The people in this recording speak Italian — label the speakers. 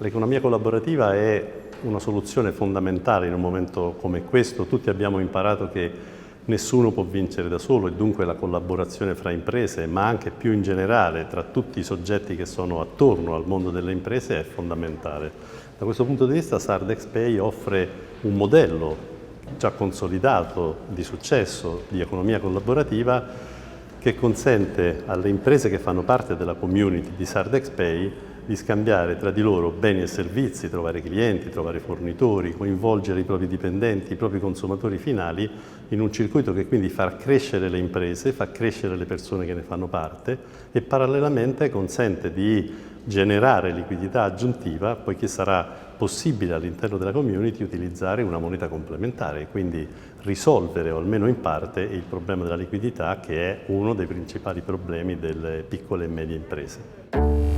Speaker 1: L'economia collaborativa è una soluzione fondamentale in un momento come questo. Tutti abbiamo imparato che nessuno può vincere da solo e dunque la collaborazione fra imprese, ma anche più in generale tra tutti i soggetti che sono attorno al mondo delle imprese è fondamentale. Da questo punto di vista SardexPay offre un modello già consolidato di successo di economia collaborativa che consente alle imprese che fanno parte della community di SardexPay di scambiare tra di loro beni e servizi, trovare clienti, trovare fornitori, coinvolgere i propri dipendenti, i propri consumatori finali in un circuito che quindi fa crescere le imprese, fa crescere le persone che ne fanno parte e parallelamente consente di generare liquidità aggiuntiva, poiché sarà possibile all'interno della community utilizzare una moneta complementare e quindi risolvere, o almeno in parte, il problema della liquidità, che è uno dei principali problemi delle piccole e medie imprese.